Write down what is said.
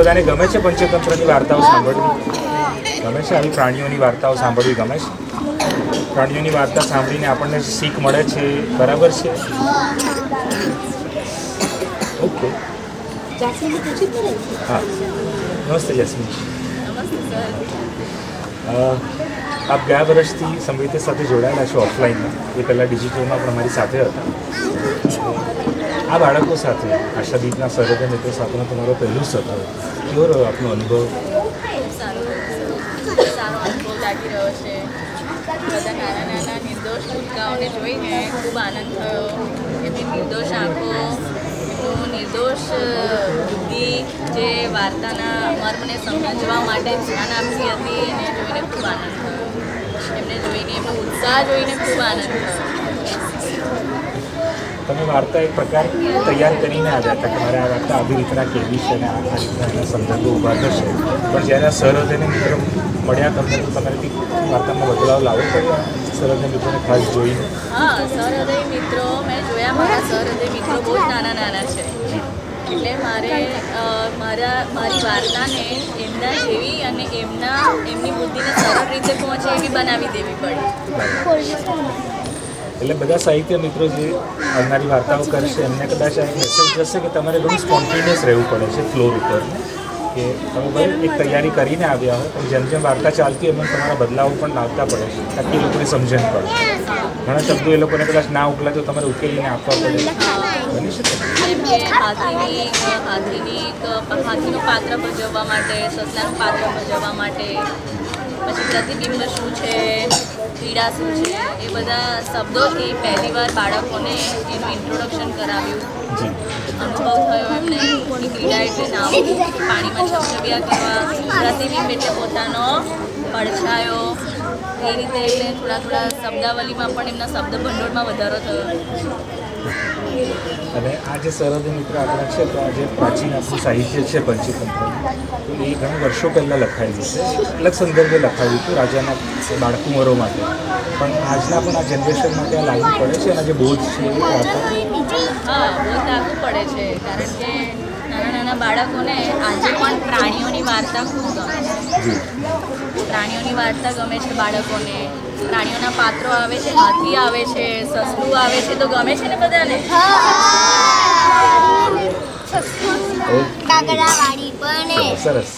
બધાને ગમે છે પંચતંત્રની વાર્તાઓ સાંભળવી? ગમે છે આવી પ્રાણીઓની વાર્તાઓ સાંભળવી ગમે છે? પ્રાણીઓની વાર્તા સાંભળીને આપણને શીખ મળે છે, બરાબર છે? ઓકે, હા, નમસ્તે જસ્મીન. આપ ગયા વર્ષથી સંગીત સાથે જોડાયેલા છો ઓફલાઈનમાં, એ પહેલાં ડિજિટલમાં પણ અમારી સાથે હતા. આ બાળકો સાથે આશાદીપના સર્વોદય મિત્રો સાથેનો તમારો પહેલું સત્ર, કેવો રહ્યો આપનો અનુભવ? સારો અનુભવ લાગી રહ્યો છે. બધા નાના નાના નિર્દોષ ભૂલકાઓને જોઈને ખૂબ આનંદ થયો. એમની નિર્દોષ આંખો, એમનું નિર્દોષ બુદ્ધિ જે વાર્તાના મર્મને સમજવા માટે ધ્યાન આપતી હતી એને જોઈને ખૂબ આનંદ થયો. એમને જોઈને એમનો ઉત્સાહ જોઈને ખૂબ આનંદ થયો. તમે વાર્તા એક પ્રકાર તૈયાર કરીને આવ્યા હતા કે મારે આ વાર્તા આવી રીતના કહેવી છે અને આ રીતના એના સંદર્ભો ઊભા થશે, પણ જ્યારે આ સહૃદયને મિત્રો મળ્યા તમને તો તમારે વાર્તામાં બદલાવ લાવવો પડ્યો સહૃદય મિત્રોને ખાસ જોઈને? હા, સહૃદય મિત્રો મેં જોયા. મારા સહૃદય મિત્રો બહુ જ નાના નાના છે, એટલે મારી વાર્તાને એમના જેવી અને એમની બુદ્ધિને સરળ રીતે પહોંચે એવી બનાવી દેવી પડી. એટલે બધા સાહિત્ય મિત્રો જે આવનારી વાર્તાઓ કરશે એમને કદાચ આ મેસેજ જશે કે તમારે ઘણું સ્પોન્ટેનિયસ રહેવું પડે છે ફ્લોર ઉપર, કે તમે ભલે એક તૈયારી કરીને આવ્યા હોય પણ જેમ જેમ વાર્તા ચાલતી હોય એમ તમારા બદલાવો પણ લાવતા પડે છે તાકી એ લોકોને સમજણ પડે. ઘણા શબ્દો એ લોકોને કદાચ ના ઉકલાય તો તમારે ઉકેલીને આપવા પડે. બની શકે જેમ કે હાથીનું પાત્ર ભજવવા માટે, સસલાનું પાત્ર ભજવવા માટે, પછી પ્રતિબિંબ શું છે, પીડા શું છે, એ બધા શબ્દો એ પહેલી વાર બાળકોને એનું ઇન્ટ્રોડક્શન કરાવ્યું. અનુભવ થયો એમને કે ક્રીડા એટલે નાવું, પાણીમાં છબછબિયા કરવા, પ્રતિબિંબ એટલે પોતાનો પડછાયો. એ રીતે એટલે થોડા શબ્દાવલીમાં પણ એમના શબ્દ ભંડોળમાં વધારો થયો. અને આ જે સહૃદય મિત્ર આપણા છે તો આ જે પ્રાચીન આપણું સાહિત્ય છે પંચતંત્ર, તો એ ઘણા વર્ષો પહેલાં લખાયેલું છે, અલગ સંદર્ભે લખાયું હતું રાજાના બાળકુંવરો માટે, પણ આજના પણ આ જનરેશન માટે આ લાગુ પડે છે અને જે બોધ છે એ વાર્તા. હા, બહુ લાગુ પડે છે, કારણ કે નાના નાના બાળકોને આજે પણ પ્રાણીઓની વાર્તા ખૂબ ગમે છે. પ્રાણીઓની વાર્તા ગમે છે બાળકોને. પ્રાણીઓના પાત્રો આવે છે, હાથી આવે છે, સસલું આવે છે, તો ગમે છે ને બધાને. સરસ.